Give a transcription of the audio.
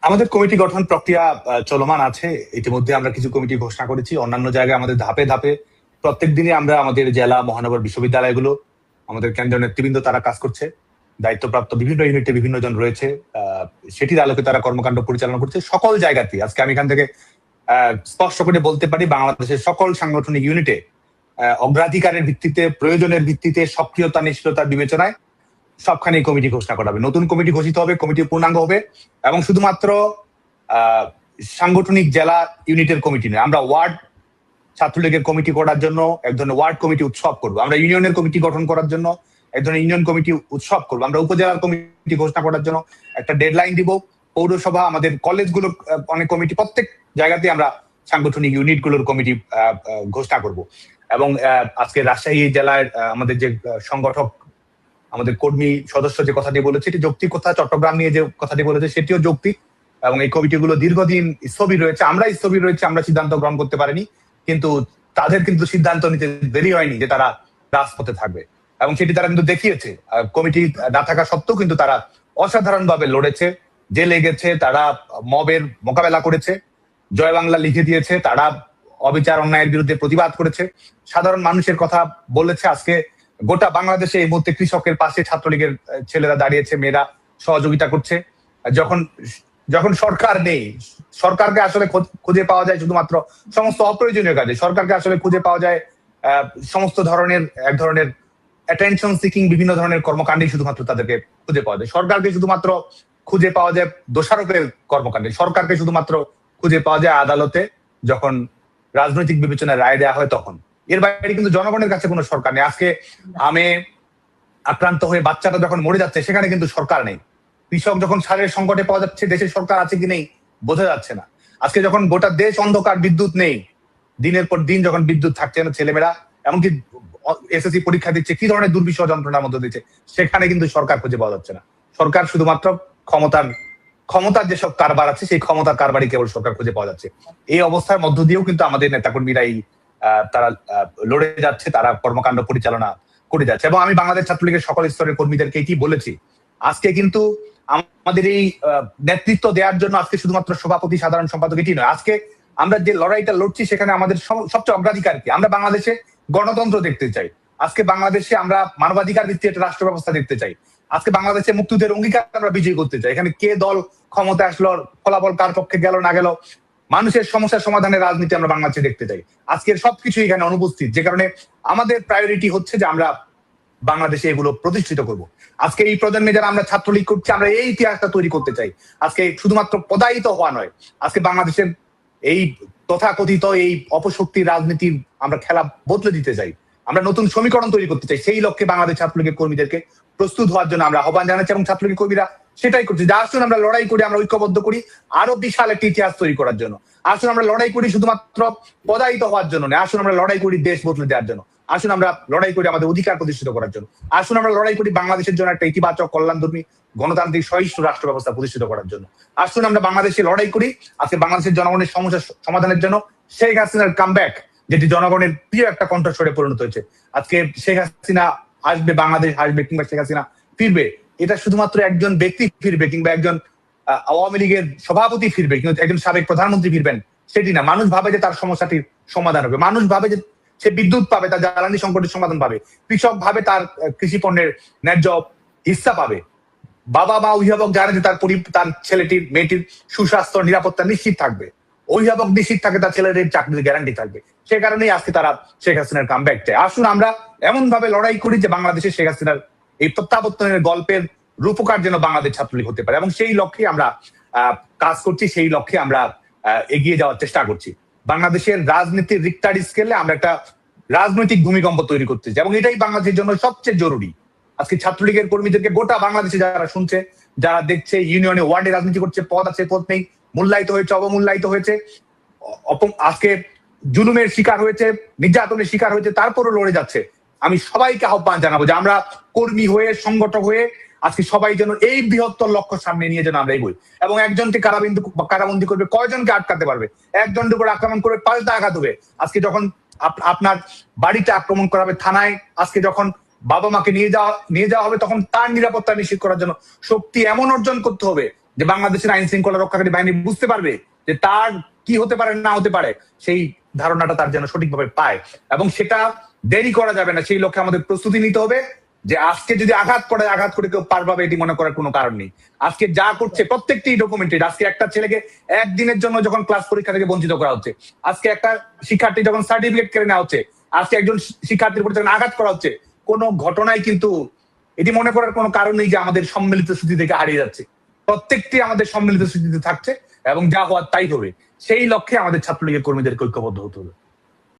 আমাদের কমিটি গঠন প্রক্রিয়া চলমান আছে। ইতিমধ্যে আমরা কিছু কমিটি ঘোষণা করেছি। অন্যান্য জায়গায় আমাদের ধাপে ধাপে প্রত্যেক দিনই আমরা আমাদের জেলা মহানগর বিশ্ববিদ্যালয়গুলো, আমাদের কেন্দ্রীয় নেতৃবৃন্দ তারা কাজ করছে। দায়িত্বপ্রাপ্ত বিভিন্ন ইউনিটে বিভিন্ন জন রয়েছে, সেটির আলোকে তারা কর্মকাণ্ড পরিচালনা করছে সকল জায়গাতে। আজকে আমি এখান থেকে স্পষ্ট করে বলতে পারি, বাংলাদেশের সকল সাংগঠনিক ইউনিটে অগ্রাধিকারের ভিত্তিতে, প্রয়োজনের ভিত্তিতে, সক্রিয়তা নিষ্ক্রিয়তার বিবেচনায় সবখানে কমিটি ঘোষণা করা হবে। নতুন কমিটি ঘোষিত হবে, কমিটি পূর্ণাঙ্গ হবে এবং শুধুমাত্র সাংগঠনিক জেলা ইউনিটের কমিটি নয়, আমরা ওয়ার্ড ছাত্রলীগের কমিটি করার জন্য এক ধরনের ওয়ার্ড কমিটি উৎসব করবো। আমরা ইউনিয়নের কমিটি গঠন করার জন্য এক ধরনের ইউনিয়ন কমিটি উৎসব করবো। আমরা উপজেলার কমিটি ঘোষণা করার জন্য একটা ডেডলাইন দিব। পৌরসভা, আমাদের কলেজগুলোর অনেক কমিটি, প্রত্যেক জায়গাতে আমরা সাংগঠনিক ইউনিটগুলোর কমিটি ঘোষণা করব। এবং আজকে রাজশাহী জেলার আমাদের যে সংগঠক, আমাদের কর্মী সদস্য যে কথাটি বলেছে এটি যৌক্তিক কথা। চট্টগ্রাম নিয়ে যে কথাটি বলেছে সেটিও যৌক্তিক। এবং এই কমিটিগুলো দীর্ঘদিন স্থবির রয়েছে, আমরা স্থবির রয়েছে, আমরা সিদ্ধান্ত গ্রহণ করতে পারিনি, কিন্তু তাদের কিন্তু সিদ্ধান্ত নিতে দেরি হয়নি যে তারা রাজপথে থাকবে এবং সেটি তারা কিন্তু দেখিয়েছে। কমিটি না থাকা সত্ত্বেও কিন্তু তারা অসাধারণভাবে লড়েছে, জেলে গেছে, তারা মবের মোকাবেলা করেছে, জয় বাংলা লিখে দিয়েছে, তারা অবিচার অন্যায়ের বিরুদ্ধে প্রতিবাদ করেছে, সাধারণ মানুষের কথা বলেছে। আজকে গোটা বাংলাদেশে এই মুহূর্তে কৃষকের পাশে ছাত্রলীগের ছেলেরা দাঁড়িয়েছে, মেয়েরা সহযোগিতা করছে। যখন যখন সরকার নেই, সরকারকে আসলে খুঁজে পাওয়া যায় শুধুমাত্র সমস্ত অপ্রয়োজনীয় কাজে। সরকারকে আসলে খুঁজে পাওয়া যায় সমস্ত ধরনের এক ধরনের অ্যাটেনশন সিকিং বিভিন্ন ধরনের কর্মকাণ্ডে শুধুমাত্র তাদেরকে খুঁজে পাওয়া যায়। সরকারকে শুধুমাত্র খুঁজে পাওয়া যায় দোষারোপের কর্মকাণ্ডে। সরকারকে শুধুমাত্র খুঁজে পাওয়া যায় আদালতে, যখন রাজনৈতিক বিবেচনায় রায় দেওয়া হয় তখন। এর বাইরে কিন্তু জনগণের কাছে কোনো সরকার নেই। আজকে আমে আক্রান্ত হয়ে বাচ্চাটা যখন মরে যাচ্ছে সেখানে কিন্তু সরকার নেই। কৃষক যখন সারের সংকটে পাওয়া যাচ্ছে, দেশের সরকার আছে কি নেই বোঝা যাচ্ছে না। আজকে যখন গোটা দেশ অন্ধকার, বিদ্যুৎ নেই, দিনের পর দিন যখন বিদ্যুৎ থাকছে না, ছেলেমেয়েরা এমনকি এসএসসি পরীক্ষা দিচ্ছে, কি ধরনের দুর্বিষহ যন্ত্রণার মধ্যে দিচ্ছে, সেখানে কিন্তু সরকার খুঁজে পাওয়া যাচ্ছে না। সরকার শুধুমাত্র ক্ষমতার যেসব কারবার আছে সেই ক্ষমতার কারবারই কেবল সরকার খুঁজে পাওয়া যাচ্ছে। এই অবস্থার মধ্য দিয়েও কিন্তু আমাদের নেতাকর্মীরাই তারা লড়ে যাচ্ছে, তারা কর্মকাণ্ড পরিচালনা করে যাচ্ছে। এবং আমি বাংলাদেশ ছাত্রলীগের সকল স্তরের কর্মীদেরকে এটি বলেছি, আজকে কিন্তু আমাদের এই নেতৃত্ব দেওয়ার জন্য আজকে শুধুমাত্র সভাপতি, সাধারণ সম্পাদক এটি নয়। আজকে আমরা যে লড়াইটা লড়ছি সেখানে আমাদের সবচেয়ে অগ্রাধিকার কি? আমরা বাংলাদেশে গণতন্ত্র দেখতে চাই। আজকে বাংলাদেশে আমরা মানবাধিকার ভিত্তিক একটা রাষ্ট্র ব্যবস্থা দেখতে চাই। আজকে বাংলাদেশে মুক্তিযুদ্ধের অঙ্গীকার আমরা বিজয়ী করতে চাই। এখানে কে দল ক্ষমতা আসলো, ফলাফল কার পক্ষে গেল না গেল, মানুষের সমস্যার সমাধানের রাজনীতি আমরা বাংলাদেশে দেখতে চাই। আজকের সবকিছু এখানে অনুপস্থিত, যে কারণে আমাদের প্রায়োরিটি হচ্ছে যে আমরা বাংলাদেশে এগুলো প্রতিষ্ঠিত করব। আজকে এই প্রজন্মে যারা আমরা ছাত্রলীগ করছি, আমরা এই ইতিহাসটা তৈরি করতে চাই। আজকে শুধুমাত্র পদায়িত হওয়া নয়, আজকে বাংলাদেশের এই তথাকথিত এই অপশক্তির রাজনীতির আমরা খেলা বদলে দিতে চাই। আমরা নতুন সমীকরণ তৈরি করতে চাই। সেই লক্ষ্যে বাংলাদেশ ছাত্রলীগের কর্মীদেরকে প্রস্তুত হওয়ার জন্য আমরা আহ্বান জানাচ্ছি এবং ছাত্রলীগের কর্মীরা সেটাই করছে যে আসুন আমরা লড়াই করি, আমরা ঐক্যবদ্ধ করি আরো বিশাল একটি ইতিহাস তৈরি করার জন্য। আসুন আমরা লড়াই করি শুধুমাত্র পদায়িত হওয়ার জন্য নয়, আসুন আমরা লড়াই করি দেশ বদলে দেওয়ার জন্য। আসুন আমরা লড়াই করি আমাদের অধিকার প্রতিষ্ঠিত করার জন্য। আসুন আমরা লড়াই করি বাংলাদেশের জন্য একটা ইতিবাচক, কল্যাণধর্মী, গণতান্ত্রিক, সহিষ্ণু রাষ্ট্র ব্যবস্থা প্রতিষ্ঠিত করার জন্য। আসুন আমরা বাংলাদেশে লড়াই করি আজকে বাংলাদেশের জনগণের সমস্যা সমাধানের জন্য। শেখ হাসিনার কামব্যাক, যেটি জনগণের প্রিয় একটা কণ্ঠস্বরে পরিণত হয়েছে। আজকে শেখ হাসিনা আসবে, বাংলাদেশ আসবে, কিংবা শেখ হাসিনা ফিরবে, এটা শুধুমাত্র একজন ব্যক্তি ফিরবে কিংবা একজন আওয়ামী লীগের সভাপতি ফিরবে, কিন্তু একজন সাবেক প্রধানমন্ত্রী ফিরবেন সেটি না। মানুষ ভাবে যে তার সমস্যাটির সমাধান হবে, মানুষ ভাবে যে সে বিদ্যুৎ পাবে, তার জ্বালানি সংকটের সমাধান পাবে, কৃষক ভাবে তার কৃষি পণ্যের ন্যায্য হিস্সা পাবে, বাবা বা অভিভাবক জানে যে তার ছেলেটির, মেয়েটির সুস্বাস্থ্য নিরাপত্তা নিশ্চিত থাকবে, অভিভাবক নিশ্চিত থাকে তার ছেলেটির চাকরির গ্যারান্টি থাকবে। সে কারণেই আজকে তারা শেখ হাসিনার কামব্যাক চায়। আসুন আমরা এমন ভাবে লড়াই করি যে বাংলাদেশে শেখ হাসিনার এই প্রত্যাবর্তনের গল্পের রূপকার যেন বাংলাদেশ ছাত্রলীগ হতে পারে, এবং সেই লক্ষ্যে আমরা কাজ করছি, সেই লক্ষ্যে আমরা এগিয়ে যাওয়ার চেষ্টা করছি। বাংলাদেশের রাজনীতির রিক্টার স্কেলে আমরা একটা রাজনৈতিক ভূমিকম্প তৈরি করতে চাই, এবং এটাই বাংলাদেশের জন্য সবচেয়ে জরুরি। আজকে ছাত্রলীগের কর্মীদেরকে গোটা বাংলাদেশে যারা শুনছে, যারা দেখছে, ইউনিয়নে ওয়ার্ডে রাজনীতি করছে, পদ আছে পদ নেই, মূল্যায়িত হয়েছে, অবমূল্যায়িত হয়েছে, আজকে জুলুমের শিকার হয়েছে, নির্যাতনের শিকার হয়েছে, তারপরও লড়ে যাচ্ছে। আমি সবাইকে আহ্বান জানাবো যে আমরা কর্মী হয়ে, সংগঠক হয়ে আজকে সবাই যেন এই বৃহত্তর লক্ষ্য সামনে নিয়ে যেন আমরা এগোই। এবং একজনকে কারাবন্দী করবে, কয়জনকে আটকাতে পারবে? একজনের উপর আক্রমণ করে পাল্টা আঘাত হবে। আজকে যখন আপনার বাড়িতে আক্রমণ করা হবে, থানায় আজকে যখন বাবা মাকে নিয়ে যাওয়া হবে, তখন তার নিরাপত্তা নিশ্চিত করার জন্য শক্তি এমন অর্জন করতে হবে যে বাংলাদেশের আইন শৃঙ্খলা রক্ষাকারী বাহিনী বুঝতে পারবে যে তার কি হতে পারে না হতে পারে, সেই ধারণাটা তার যেন সঠিকভাবে পায়। এবং সেটা দেরি করা যাবে না, সেই লক্ষ্যে আমাদের প্রস্তুতি নিতে হবে। যে আজকে যদি আঘাত করে কেউ পার পাবে এটি মনে করার কোনো কারণ নেই। আজকে যা করছে প্রত্যেকটি ডকুমেন্টেড। আজকে একটা ছেলেকে একদিনের জন্য যখন ক্লাস পরীক্ষা থেকে বঞ্চিত করা হচ্ছে, আজকে একটা শিক্ষার্থী যখন সার্টিফিকেট কেড়ে নেওয়া হচ্ছে, আজকে একজন শিক্ষার্থীর উপর যখন আঘাত করা হচ্ছে, কোনো ঘটনায় কিন্তু এটি মনে করার কোনো কারণ নেই যে আমাদের সম্মিলিত স্মৃতি থেকে হারিয়ে যাচ্ছে। প্রত্যেকটি আমাদের সম্মিলিত স্মৃতিতে থাকছে এবং যা হওয়ার তাই হবে। সেই লক্ষ্যে আমাদের ছাত্রলীগের কর্মীদেরকে ঐক্যবদ্ধ হতে হবে।